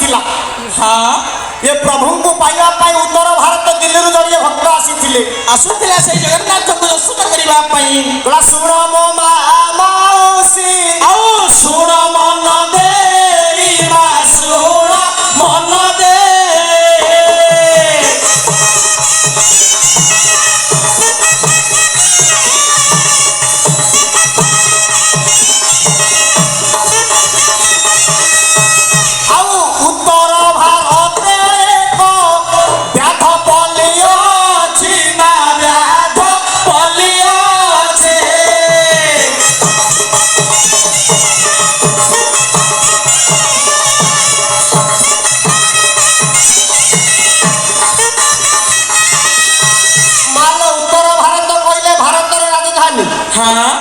आसीथिला। हाँ ये प्रभु को पाइबा पाई उत्तर भारत दिल्ली रु जड़िए भक्त आसीथिले। आसुथिला से जगन्नाथ को दर्शन करबा पई कला सुण मो माउसी आओ सुण मन दे मा सुण मन दे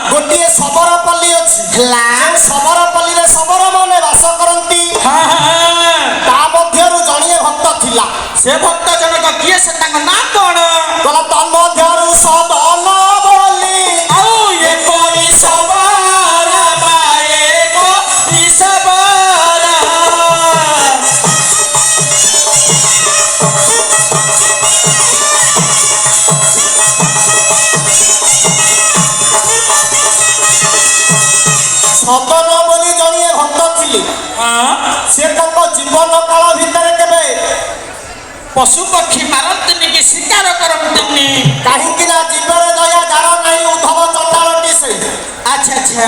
गोटे सबरपल्ली अच्छी सबरपल्ली रे सबर माने वास करती जड़िए भक्त थिला। से भक्त जनक किए से ना कौन कहला तन्मध्यरु सदन बोली आओ ये कोई सबर माए को सबर सदन बोली जड़िए भक्त थिले। से जीवन काल भितर केबे पशु पक्षी मारतनी कि शिकार करतनी कहीं जीवन दया जार नहीं उद्धव चंडालटी से। अच्छा अच्छा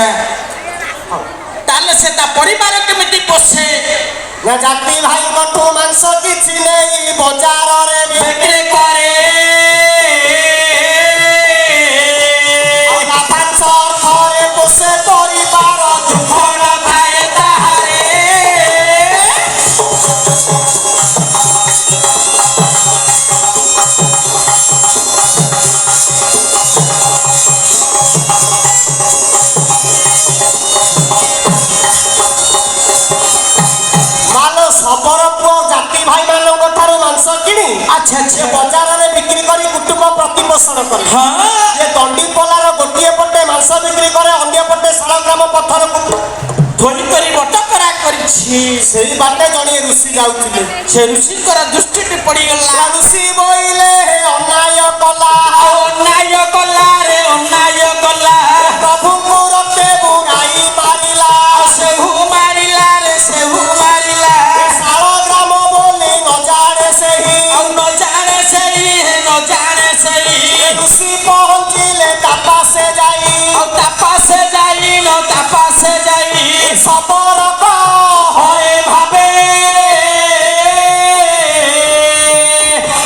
ताले से ता परिवार केमिति पोषे ना जाति भाई कठू मांस किछि नहीं बाजार रे बिक्री करे और पांच थरे पोषे परिवार दुखण खाए ताहारे सबर पुओ जाति भाई मानक ठारू मांस किनी अच्छा अच्छा बाजार में बिक्री करी कुटुंब प्रतिपोषण करे। हाँ ये दंडी पलार गोटे पटे मांस बिक्री करे अन्य पटे शालग्राम पत्थर को धोनी करी बटकरा करछि सेही बाटे जणी ऋषि जाउथिले। से ऋषि कर दृष्टि पे पड़ी गला ऋषि बोइले अन्याय कला रे अन्याय कला प्रभु को रते बुगाई मारिला से मारिला रे से मारिला शालग्राम बोले न जाने सेही औ न जाने सेही है न जाने सेही ऋषि पहुंचिले तापा से जाई औ तापा से जाई न तापा से जाई सबर का होए भाबे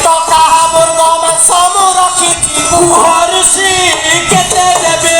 तो कहा मुर्ग मांस मु रखिथि ऋषि केते देबे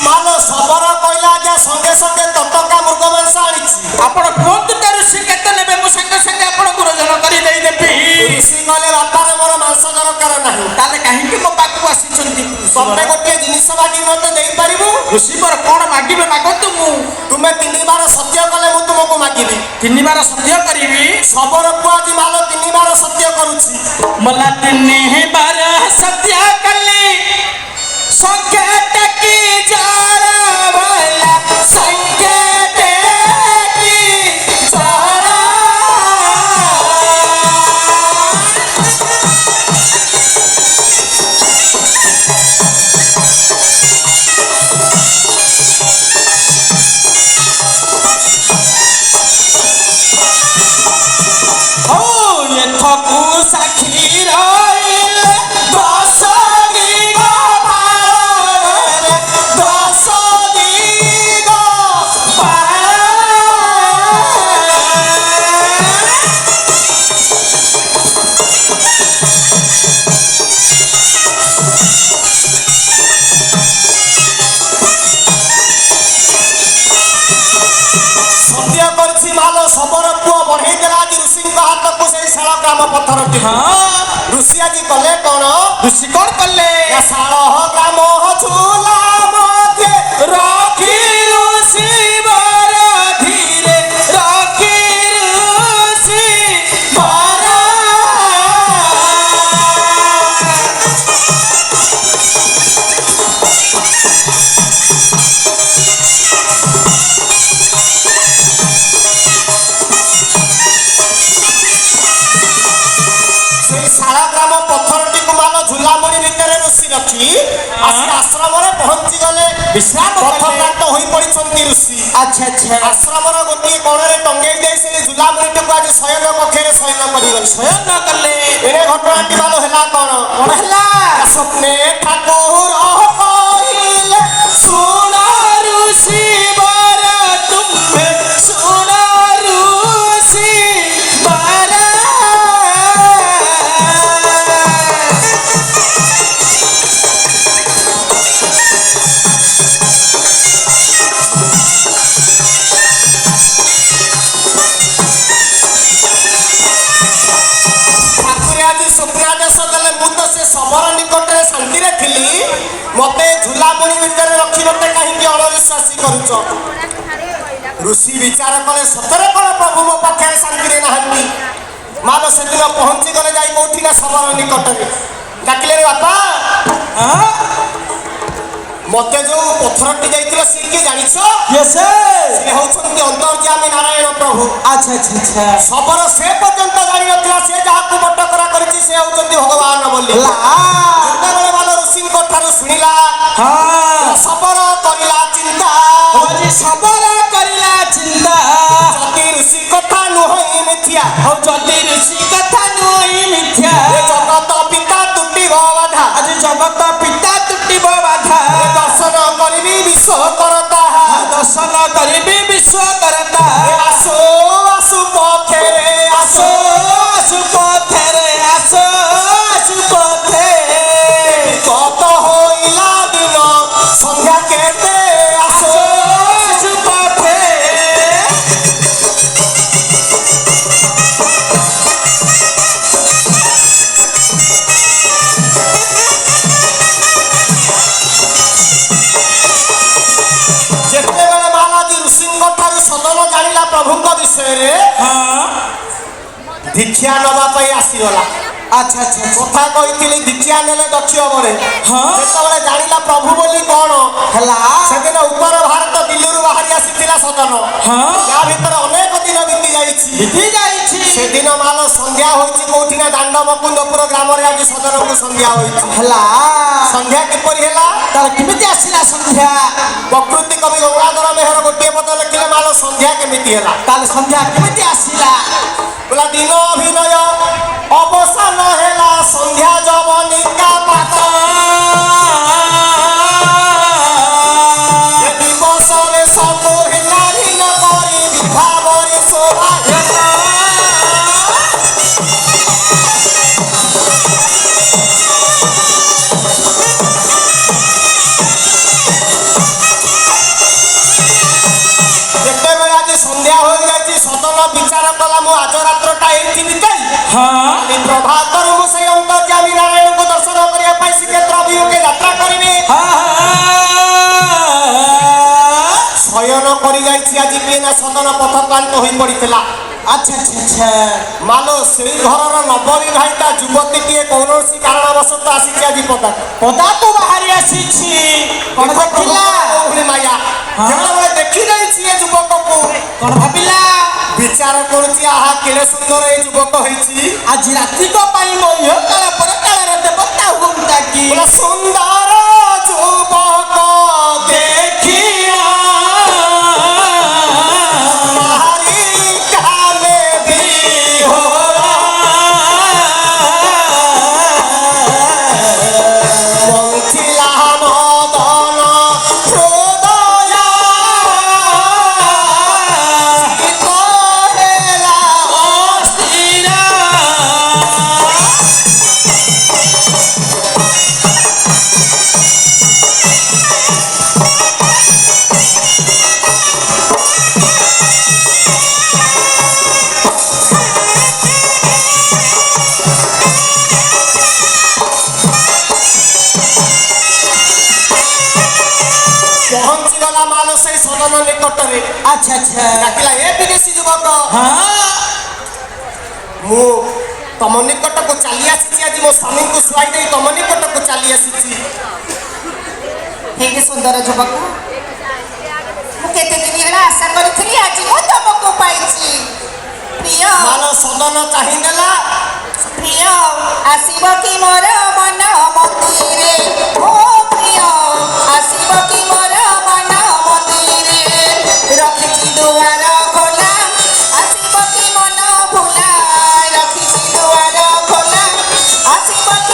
मानो सबर कहला जे संगे संगे तटका मुर्ग मांस आनिछि आपण कोंत ऋषि केते नेबे मु संगे संगे आपण गुरुजन करी देई देबी ऋषि कहले बापा रे मोर मांस दरकार नाही ताले काहे कि मो पाकु आसीचंती सबने गोटे जिनिस बागी मते देई परिबु ऋषि पर कोन मागिबे मागतु मु तुमे 3 बार सत्य कले मु तुमको मागिबी 3 बार सत्य करिवि सबर पुआजी मालो 3 बार सत्य करूछि मला 3 बार सत्य कली संकेत की जारा वाला संकेत की जारा ओ ये ठकू साखी रहिल दस दिग पार दस दिग पार सत्य करछि मालो सबर पुआ बढ़ई देला जी ऋषि का हाथ को से शालग्राम पत्थर टी हाँ ऋषि आजी कले कोन ऋषि कौन कले या शालग्राम झूला मध्ये राखी ऋषि बर धीरे राखी ऋषि बर ରଖି ଆସି ଆଶ୍ରମରେ ପହଞ୍ଚି ଗଲେ। ବିଶ୍ରାମ କଲେ। ପଥପ୍ରାନ୍ତ ହୋଇ ପଡ଼ିଛନ୍ତି ଋଷି। ଆଚ୍ଛା ଆଚ୍ଛା ଆଶ୍ରମର ଗୋଟିଏ କୋଣରେ ଟଙ୍ଗେଇ ଦେଇ ସେ ଝୁଲାମୁଣିଟିକୁ ଆଜି ଶୟନ କକ୍ଷରେ ଶୟନ କରିଗଲେ। ଶୟନ କଲେ। ଏଣେ ଘଟଣାଟି ଭଲ ହେଲା କଣ? କଣ ହେଲା? ସ୍ୱପ୍ନେ ଠାକୁର କହିଲେ ଶୁଣ ଋଷି ବର ତୁମେ ଶୁଣ ଋଷି ବର। ଠାକୁରେ ଆଜି ସ୍ୱପ୍ନାଦେଶ ଦେଲେ ମୁଁ ତ ସେ ଶବର ନିକଟରେ ଶାନ୍ତିରେ ଥିଲି, ମତେ ଝୁଲାମୁଣି ଭିତରେ ରଖି ମତେ କାହିଁକି ଅଣନିଶ୍ୱାସୀ କରୁଛ? ଋଷି ବିଚାର କଲେ ସତରେ କଣ ପ୍ରଭୁ ମୋ ପାଖରେ ଶାନ୍ତିରେ ନାହାନ୍ତି। ମାଲ ସେଦିନ ପହଞ୍ଚି ଗଲେ ଯାଇ କୋଉଠି ନା ଶବର ନିକଟରେ ଡାକିଲେ ରେ ବାପା ମତେ ଯୋଉ ପଥରଟି ଯାଇଥିଲ ସିଏ କିଏ ଜାଣିଛ? ସେ ହଉଛନ୍ତି ଅନ୍ତର୍ଯ୍ୟାମୀ ନାରାୟଣ ପ୍ରଭୁ। ଆଚ୍ଛା ଆଚ୍ଛା ଆଚ୍ଛା ଶବର ସେ ପର୍ଯ୍ୟନ୍ତ ଜାଣିନଥିଲା ସେ ଯାହାକୁ ବଟକରା କରିଛି ସେ ହଉଛନ୍ତି ଭଗବାନ ବୋଲି। ଯେତେବେଳେ ମାଲ ଋଷିଙ୍କ ଠାରୁ ଶୁଣିଲା ଶବର କରିଲା ଚିନ୍ତା। ଶବର କରିଲା ଚିନ୍ତା। ଯଦି ଋଷି କଥା ନୁହଁ ମିଥ୍ୟା, ଆଉ ଯଦି ଋଷି କଥା ନୁହଁ ମିଥ୍ୟା, ଏ ଜଗତ ପିତା ତୁଟିବ ବାଧା। ଆଜି ଜଗତ ପିତା ତୁଟିବ ବାଧା। ଏ ଦର୍ଶନ କରିବି ବିଶ୍ୱକର୍ତ୍ତା। ଦର୍ଶନ କରିବି ବିଶ୍ୱକର୍ତ୍ତା। ଆସୁ ଆସୁ ପଥରେ ଆସୁ ଆସୁ ପଥରେ ଆସୁ ଆସୁ ପଥରେ। କତ ହୋଇଲା ଦିନ ସନ୍ଧ୍ୟା କେତେ ଆସୁ ଆସୁ ପଥରେ। ଯେତେବେଳେ ବାଲାଜୀ ଋଷିଙ୍କ ଠାରୁ ସଦନ ଜାଣିଲା ପ୍ରଭୁଙ୍କ ବିଷୟରେ ଦୀକ୍ଷା ନବା ପାଇଁ ଆସିଗଲା। ଆଚ୍ଛା ଆଚ୍ଛା କଥା କହିଥିଲି ଦୀକ୍ଷା ନେଲେ ଦକ୍ଷିଣ ହବରେ। ଯେତେବେଳେ ଜାଣିଲା ପ୍ରଭୁ ବୋଲି କଣ ହେଲା। ସେଦିନ ଉତ୍ତର ଭାରତ ଦିଲ୍ଲୀରୁ ବାହାରି ଆସିଥିଲା ସଦନ। ୟା ଭିତରେ ଅନେକ ଦିନ ବିତି ଯାଇଛି। ସେଦିନ ମାଲ ସନ୍ଧ୍ୟା ହୋଇଛି କୋଉଠି ନା ଦାଣ୍ଡ ମୁକୁନ୍ଦପୁର ଗ୍ରାମରେ ଆଜି ସଦନକୁ ସନ୍ଧ୍ୟା ହୋଇଛି। ହେଲା ସନ୍ଧ୍ୟା କିପରି ହେଲା? ତାର କେମିତି ଆସିଲା ସନ୍ଧ୍ୟା? ପ୍ରକୃତି କବି ଗଙ୍ଗାଧର ମେହର ଗୋଟିଏ ପଦ ଲେଖିଲେ ମାଲ ସନ୍ଧ୍ୟା କେମିତି ହେଲା। ତାହେଲେ ସନ୍ଧ୍ୟା କେମିତି ଆସିଲା? ବୋଲା ଦିନ ଅଭିନୟ ଅବସାନ ହେଲା ସନ୍ଧ୍ୟା ଜବନିକା ପାତ। ଦିବସରେ ସବୁ ହେଲା ଭିନ୍ନ କରି ବିଭାବରେ ଶୋଭା। ଯେତେବେଳେ ଆଜି ସନ୍ଧ୍ୟା ହୋଇଯାଇଛି ସଦନ ବିଚାର କଲା ମୁଁ ଆଜ ରାତ୍ରଟା ଏଇଠି ବିତେଇ ପ୍ରଭାତରୁ ମୁଁ ସେଇ ଅନ୍ତର୍ଯ୍ୟାମୀ ନାରାୟଣଙ୍କୁ ଦର୍ଶନ କରିବା ପାଇଁ ଶ୍ରୀକ୍ଷେତ୍ର ଅଭିମୁଖେ ଯାତ୍ରା କରିବି। ଶୟନ କରିଯାଇଛି ଆଜି କିଏ ନା ସଦନ ପଥପ୍ରାନ୍ତ ହୋଇ ପଡ଼ିଥିଲା। ଆଚ୍ଛା ଆଚ୍ଛା ଆଚ୍ଛା ମାଲୋ ସେଇ ଘରର ନବବିବାହିତା ଯୁବତୀଟିଏ କୌଣସି କାରଣବଶତଃ ଆସିଛି ଆଜି ପଦାକୁ ବାହାରି ଆସିଛି। କଣ ଦେଖିଲା? ମାୟା ଯେତେବେଳେ ଦେଖି ଯାଇଛି ଏ ଯୁବକକୁ କଣ ଭାବିଲା? ବିଚାର କରୁଛି ଆହା କେଡ଼େ ସୁନ୍ଦର ଏଇ ଯୁବକ ହେଇଛି। ଆଜି ରାତ୍ରିକ ପାଇଁ ମୋ ଇହ କାଳ ପରେ କାଳର ଦେବତା ହୁଅନ୍ତା କି? ସୁନ୍ଦର ଯୁବକ ଦେଖିଆ ମାରି କାନେ ବିହୋର ବଞ୍ଚିଲା ମଦନ ହୃଦୟ ହେଲା ଅସ୍ଥିର। ପହଞ୍ଚିଗଲା ମାଲ ସେଇ ସଦନ ନିକଟରେ। ଆଚ୍ଛା ଆଚ୍ଛା ଡାକିଲା ଏ ବିଦେଶୀ ଯୁବକ ମୁଁ ତମ ନିକଟକୁ ଚାଲି ଆସିଛି। ଆଜି ମୋ ସ୍ୱାମୀଙ୍କୁ ଶୁଆଇ ଦେଇ ତମ ନିକଟକୁ ଚାଲି ଆସିଛି। ହେଇକି ସୁନ୍ଦର ଯୁବକ, ମୁଁ କେତେ ଦିନ ହେଲା ଆଶା କରିଥିଲି ଆଜି ମୁଁ ତମକୁ ପାଇଛି। ପ୍ରିୟ ମାଲ ସଦନ ଚାହିଁଦେଲା। ପ୍ରିୟ ଆସିବ କି ମୋର ମନ ମନ୍ଦିରେ ଆସିବ